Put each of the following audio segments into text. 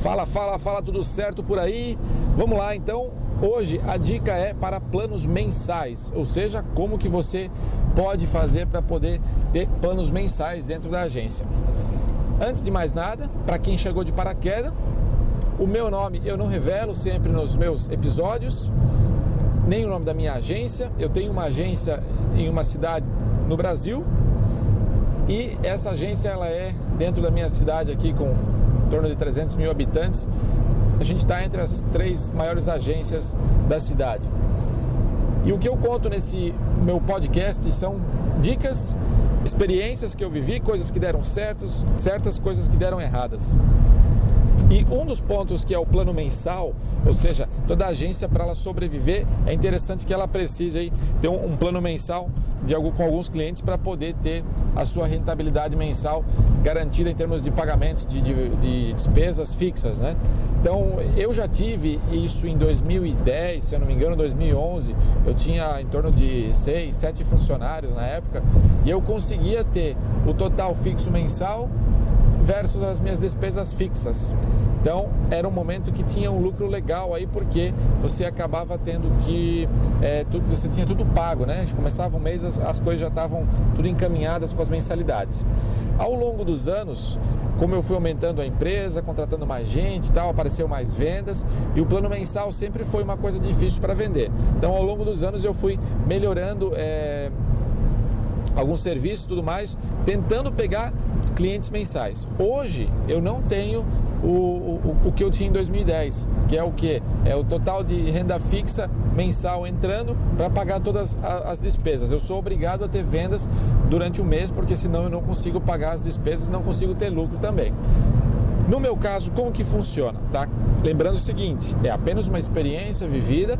Fala, tudo certo por aí? Vamos lá, então. Hoje a dica é para planos mensais, ou seja, como que você pode fazer para poder ter planos mensais dentro da agência. Antes de mais nada, para quem chegou de paraquedas, o meu nome eu não revelo sempre nos meus episódios, nem o nome da minha agência. Eu tenho uma agência em uma cidade no Brasil e essa agência ela é dentro da minha cidade aqui com em torno de 300 mil habitantes. A gente está entre as 3 maiores agências da cidade. E o que eu conto nesse meu podcast são dicas, experiências que eu vivi, coisas que deram certas coisas que deram erradas. E um dos pontos que é o plano mensal, ou seja, toda agência para ela sobreviver, é interessante que ela precise aí ter um plano mensal com alguns clientes para poder ter a sua rentabilidade mensal garantida em termos de pagamentos de despesas fixas, né? Então, eu já tive isso em 2010, se eu não me engano, 2011, eu tinha em torno de 6, 7 funcionários na época e eu conseguia ter o total fixo mensal versus as minhas despesas fixas. Então, era um momento que tinha um lucro legal aí, porque você acabava tendo que... você tinha tudo pago, né? Começava o mês, as coisas já estavam tudo encaminhadas com as mensalidades. Ao longo dos anos, como eu fui aumentando a empresa, contratando mais gente e tal, apareceu mais vendas, e o plano mensal sempre foi uma coisa difícil para vender. Então, ao longo dos anos, eu fui melhorando alguns serviços e tudo mais, tentando pegar clientes mensais. Hoje eu não tenho o que eu tinha em 2010, que é o quê? É o total de renda fixa mensal entrando para pagar todas as despesas. Eu sou obrigado a ter vendas durante o mês, porque senão eu não consigo pagar as despesas e não consigo ter lucro também. No meu caso, como que funciona? Tá? Lembrando o seguinte, é apenas uma experiência vivida,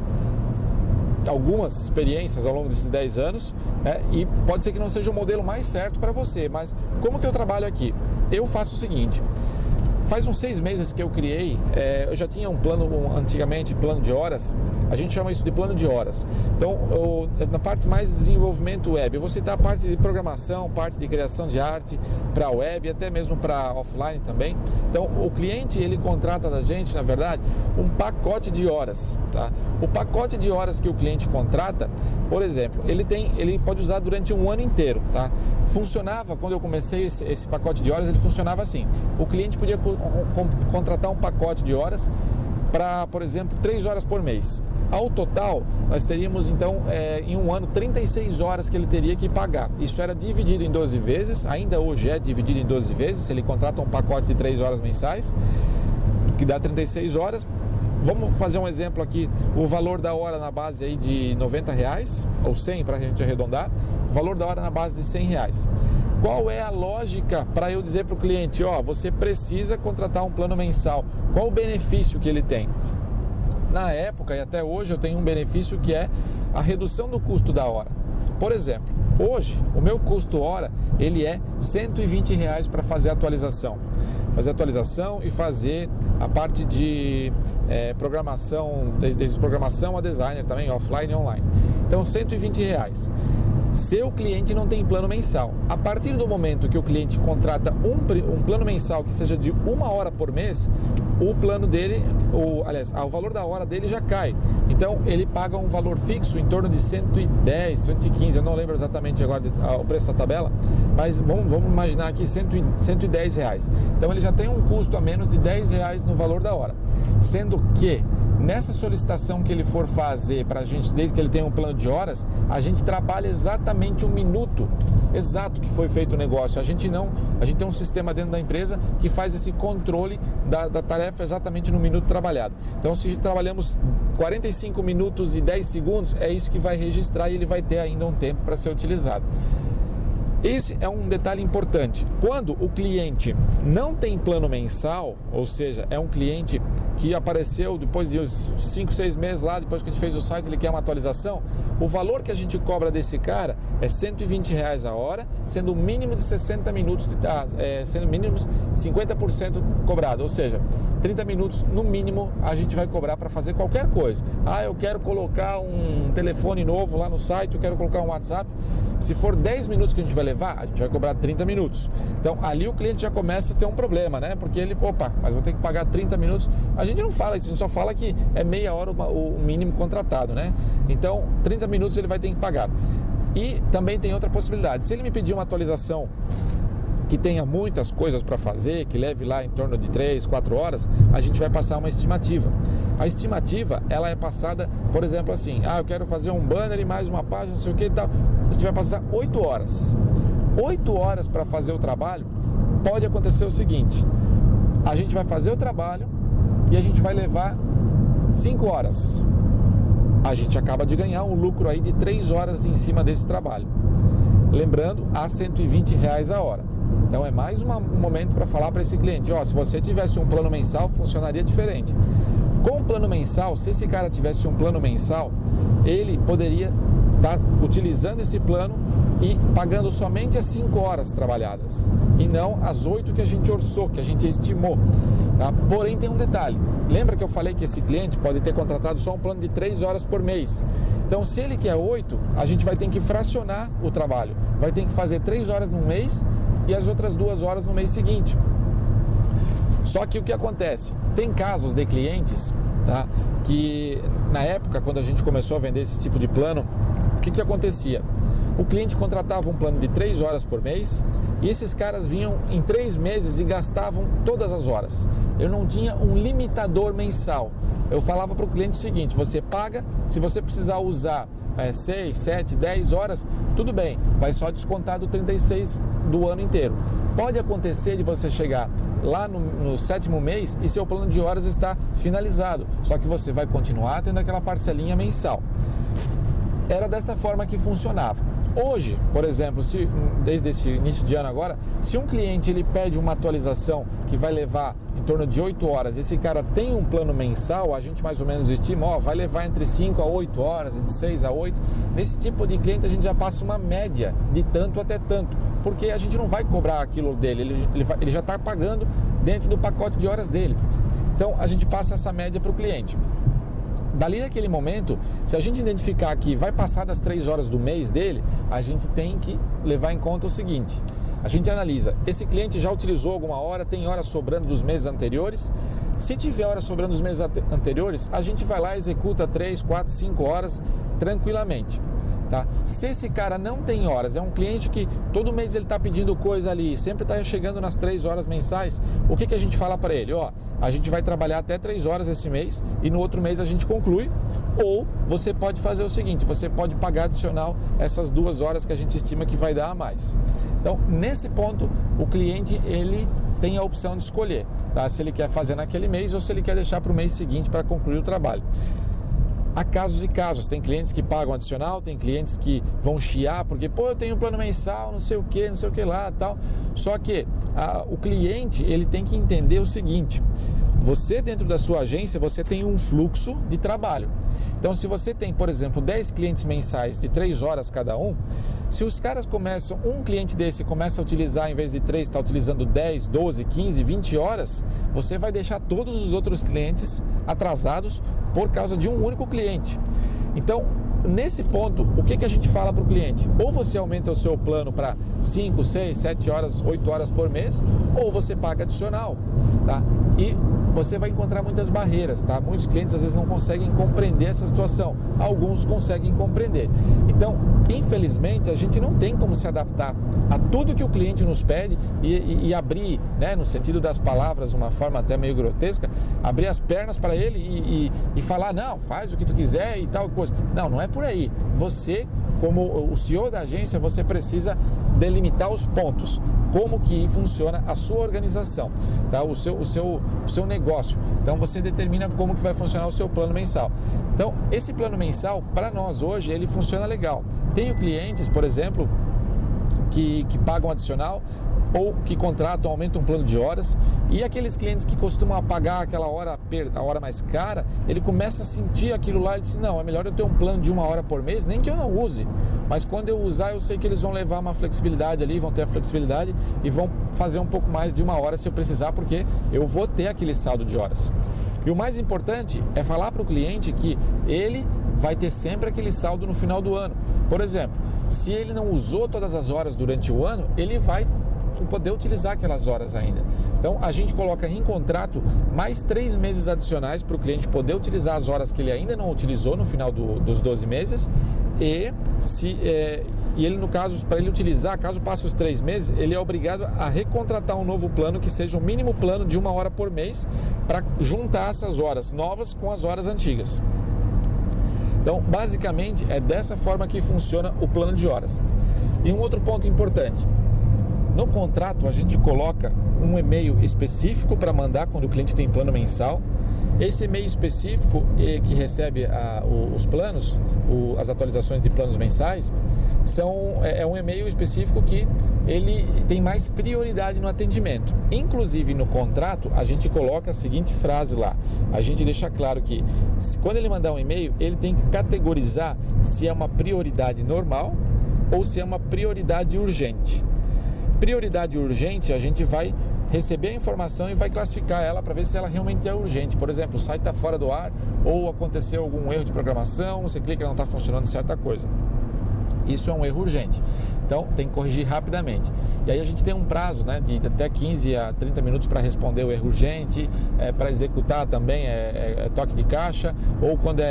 algumas experiências ao longo desses 10 anos, né? E pode ser que não seja o modelo mais certo para você, mas como que eu trabalho aqui? Eu faço o seguinte: faz uns 6 meses que eu criei, eu já tinha um plano, antigamente, plano de horas, a gente chama isso de plano de horas. Então, na parte mais de desenvolvimento web, eu vou citar a parte de programação, parte de criação de arte para web, até mesmo para offline também. Então, o cliente, ele contrata da gente, na verdade, um pacote de horas, tá? O pacote de horas que o cliente contrata, por exemplo, ele pode usar durante um ano inteiro, tá? Funcionava, quando eu comecei esse pacote de horas, ele funcionava assim: o cliente podia contratar um pacote de horas para, por exemplo, 3 horas por mês. Ao total, nós teríamos então em um ano 36 horas que ele teria que pagar. Isso era dividido em 12 vezes, ainda hoje é dividido em 12 vezes. Se ele contrata um pacote de 3 horas mensais, que dá 36 horas. Vamos fazer um exemplo aqui: o valor da hora na base aí de R$90, ou 100 para a gente arredondar, o valor da hora na base de R$100. Qual é a lógica para eu dizer para o cliente, você precisa contratar um plano mensal? Qual o benefício que ele tem? Na época e até hoje eu tenho um benefício que é a redução do custo da hora. Por exemplo, hoje o meu custo hora ele é R$120 para fazer a atualização. Fazer atualização e fazer a parte de programação, desde programação a designer também, offline e online. Então, R$120. Seu cliente não tem plano mensal. A partir do momento que o cliente contrata um plano mensal que seja de 1 hora por mês, o plano dele, o valor da hora dele já cai. Então ele paga um valor fixo em torno de 110, 115, eu não lembro exatamente agora o preço da tabela, mas vamos imaginar aqui R$110. Então ele já tem um custo a menos de R$10 no valor da hora. Sendo que nessa solicitação que ele for fazer para a gente, desde que ele tenha um plano de horas, a gente trabalha exatamente 1 minuto exato que foi feito o negócio. A gente tem um sistema dentro da empresa que faz esse controle da tarefa exatamente no minuto trabalhado. Então, se trabalhamos 45 minutos e 10 segundos, é isso que vai registrar e ele vai ter ainda um tempo para ser utilizado. Esse é um detalhe importante. Quando o cliente não tem plano mensal, ou seja, é um cliente que apareceu depois de 5, 6 meses lá, depois que a gente fez o site, ele quer uma atualização, o valor que a gente cobra desse cara é R$120 a hora, sendo o mínimo de 60 minutos, sendo mínimo 50% cobrado, ou seja, 30 minutos no mínimo a gente vai cobrar para fazer qualquer coisa. Eu quero colocar um telefone novo lá no site, eu quero colocar um WhatsApp. Se for 10 minutos que a gente vai levar? A gente vai cobrar 30 minutos. Então, ali o cliente já começa a ter um problema, né? Porque ele, opa, mas vou ter que pagar 30 minutos. A gente não fala isso, a gente só fala que é meia hora o mínimo contratado, né? Então, 30 minutos ele vai ter que pagar. E também tem outra possibilidade. Se ele me pedir uma atualização que tenha muitas coisas para fazer, que leve lá em torno de 3, 4 horas, a gente vai passar uma estimativa. A estimativa, ela é passada, por exemplo, assim, eu quero fazer um banner e mais uma página, não sei o que e tal. A gente vai passar 8 horas. 8 horas para fazer o trabalho, pode acontecer o seguinte, a gente vai fazer o trabalho e a gente vai levar 5 horas. A gente acaba de ganhar um lucro aí de 3 horas em cima desse trabalho. Lembrando, a R$120 a hora. Então é mais um momento para falar para esse cliente, se você tivesse um plano mensal, funcionaria diferente. Com o plano mensal, se esse cara tivesse um plano mensal, ele poderia estar utilizando esse plano e pagando somente as 5 horas trabalhadas e não as 8 que a gente orçou, que a gente estimou, tá? Porém tem um detalhe, lembra que eu falei que esse cliente pode ter contratado só um plano de 3 horas por mês? Então se ele quer 8, a gente vai ter que fracionar o trabalho, vai ter que fazer 3 horas no mês e as outras 2 horas no mês seguinte. Só que o que acontece? Tem casos de clientes, tá, que na época quando a gente começou a vender esse tipo de plano, o que acontecia? O cliente contratava um plano de 3 horas por mês e esses caras vinham em 3 meses e gastavam todas as horas. Eu não tinha um limitador mensal. Eu falava para o cliente o seguinte, você paga, se você precisar usar 6, 7, 10 horas, tudo bem, vai só descontar do 36 do ano inteiro. Pode acontecer de você chegar lá no 7º mês e seu plano de horas está finalizado, só que você vai continuar tendo aquela parcelinha mensal. Era dessa forma que funcionava. Hoje, por exemplo, desde esse início de ano agora, se um cliente ele pede uma atualização que vai levar em torno de 8 horas, esse cara tem um plano mensal, a gente mais ou menos estima, vai levar entre 5 a 8 horas, de 6 a 8. Nesse tipo de cliente a gente já passa uma média de tanto até tanto, porque a gente não vai cobrar aquilo dele, ele já está pagando dentro do pacote de horas dele. Então a gente passa essa média para o cliente. Dali naquele momento, se a gente identificar que vai passar das 3 horas do mês dele, a gente tem que levar em conta o seguinte, a gente analisa, esse cliente já utilizou alguma hora, tem horas sobrando dos meses anteriores? Se tiver horas sobrando dos meses anteriores, a gente vai lá e executa 3, 4, 5 horas tranquilamente. Tá? Se esse cara não tem horas, é um cliente que todo mês ele está pedindo coisa ali, sempre está chegando nas 3 horas mensais, o que a gente fala para ele? A gente vai trabalhar até 3 horas esse mês e no outro mês a gente conclui, ou você pode fazer o seguinte, você pode pagar adicional essas 2 horas que a gente estima que vai dar a mais. Então, nesse ponto, o cliente ele tem a opção de escolher, tá? Se ele quer fazer naquele mês ou se ele quer deixar para o mês seguinte para concluir o trabalho. Há casos e casos, tem clientes que pagam adicional, tem clientes que vão chiar porque, eu tenho um plano mensal, não sei o que lá, tal. Só que o cliente, ele tem que entender o seguinte, você dentro da sua agência, você tem um fluxo de trabalho. Então, se você tem, por exemplo, 10 clientes mensais de 3 horas cada um, se os caras um cliente desse começa a utilizar, em vez de 3, está utilizando 10, 12, 15, 20 horas, você vai deixar todos os outros clientes atrasados por causa de um único cliente. Então, nesse ponto, o que a gente fala para o cliente? Ou você aumenta o seu plano para 5, 6, 7 horas, 8 horas por mês, ou você paga adicional, tá? E você vai encontrar muitas barreiras, tá? Muitos clientes às vezes não conseguem compreender essa situação, alguns conseguem compreender. Então, infelizmente, a gente não tem como se adaptar a tudo que o cliente nos pede e abrir, né, no sentido das palavras, uma forma até meio grotesca, abrir as pernas para ele e falar, não, faz o que tu quiser e tal coisa. Não é por aí. Você, como o CEO da agência, você precisa delimitar os pontos, como que funciona a sua organização, tá? o seu negócio. Então você determina como que vai funcionar o seu plano mensal. Então esse plano mensal, para nós hoje, ele funciona legal. Tenho clientes, por exemplo, que pagam adicional ou que contratam, aumentam um plano de horas, e aqueles clientes que costumam pagar aquela hora, a hora mais cara, ele começa a sentir aquilo lá e diz, não, é melhor eu ter um plano de 1 hora por mês, nem que eu não use, mas quando eu usar eu sei que eles vão levar uma flexibilidade ali, vão ter a flexibilidade e vão fazer um pouco mais de 1 hora se eu precisar, porque eu vou ter aquele saldo de horas. E o mais importante é falar para o cliente que ele vai ter sempre aquele saldo no final do ano. Por exemplo, se ele não usou todas as horas durante o ano, ele vai poder utilizar aquelas horas ainda. Então a gente coloca em contrato mais 3 meses adicionais para o cliente poder utilizar as horas que ele ainda não utilizou no final dos 12 meses e ele, no caso, para ele utilizar, caso passe os 3 meses, ele é obrigado a recontratar um novo plano que seja o mínimo plano de 1 hora por mês para juntar essas horas novas com as horas antigas. Então, basicamente, é dessa forma que funciona o plano de horas. E um outro ponto importante: no contrato a gente coloca um e-mail específico para mandar quando o cliente tem plano mensal. Esse e-mail específico que recebe os planos, as atualizações de planos mensais, é um e-mail específico que ele tem mais prioridade no atendimento. Inclusive no contrato a gente coloca a seguinte frase lá: a gente deixa claro que quando ele mandar um e-mail, ele tem que categorizar se é uma prioridade normal ou se é uma prioridade urgente. Prioridade urgente, a gente vai receber a informação e vai classificar ela para ver se ela realmente é urgente. Por exemplo, o site está fora do ar ou aconteceu algum erro de programação, você clica e não está funcionando certa coisa. Isso é um erro urgente. Então, tem que corrigir rapidamente. E aí a gente tem um prazo, né, de até 15 a 30 minutos para responder o erro urgente, para executar também toque de caixa, ou quando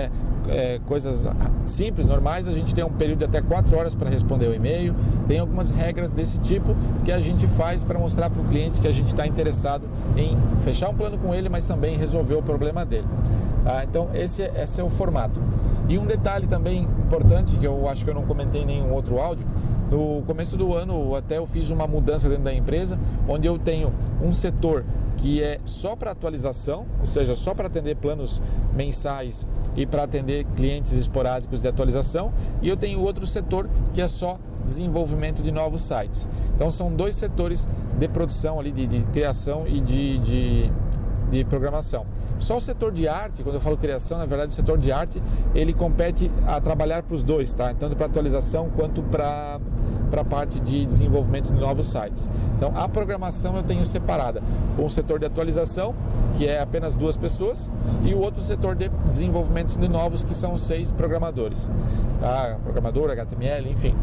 coisas simples, normais, a gente tem um período de até 4 horas para responder o e-mail. Tem algumas regras desse tipo que a gente faz para mostrar para o cliente que a gente está interessado em fechar um plano com ele, mas também resolver o problema dele. Tá? Então, esse é o formato. E um detalhe também importante, que eu acho que eu não comentei em nenhum outro áudio: no começo do ano até eu fiz uma mudança dentro da empresa, onde eu tenho um setor que é só para atualização, ou seja, só para atender planos mensais e para atender clientes esporádicos de atualização, e eu tenho outro setor que é só desenvolvimento de novos sites. Então são 2 setores de produção ali, de criação e de programação. Só o setor de arte, quando eu falo criação, na verdade o setor de arte ele compete a trabalhar para os dois, tá? Tanto para atualização quanto para a parte de desenvolvimento de novos sites. Então a programação eu tenho separada: um setor de atualização, que é apenas 2 pessoas, e o outro setor de desenvolvimento de novos, que são 6 programadores, tá? Programador, HTML, enfim.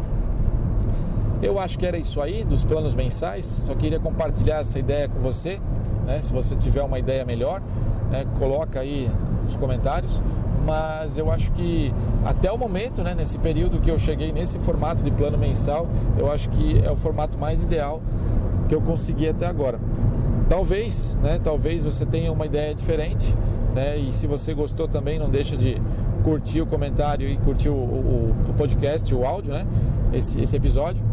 Eu acho que era isso aí dos planos mensais. Só queria compartilhar essa ideia com você, né? Se você tiver uma ideia melhor, né, coloca aí nos comentários. Mas eu acho que até o momento, né, nesse período que eu cheguei nesse formato de plano mensal, eu acho que é o formato mais ideal que eu consegui até agora. Talvez você tenha uma ideia diferente, né? E se você gostou também, não deixa de curtir o comentário e curtir o podcast, o áudio, né? Esse episódio.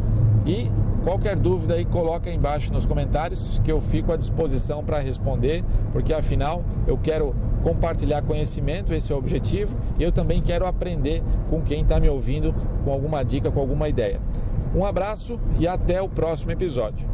E qualquer dúvida aí, coloca aí embaixo nos comentários, que eu fico à disposição para responder, porque afinal eu quero compartilhar conhecimento, esse é o objetivo, e eu também quero aprender com quem está me ouvindo, com alguma dica, com alguma ideia. Um abraço e até o próximo episódio.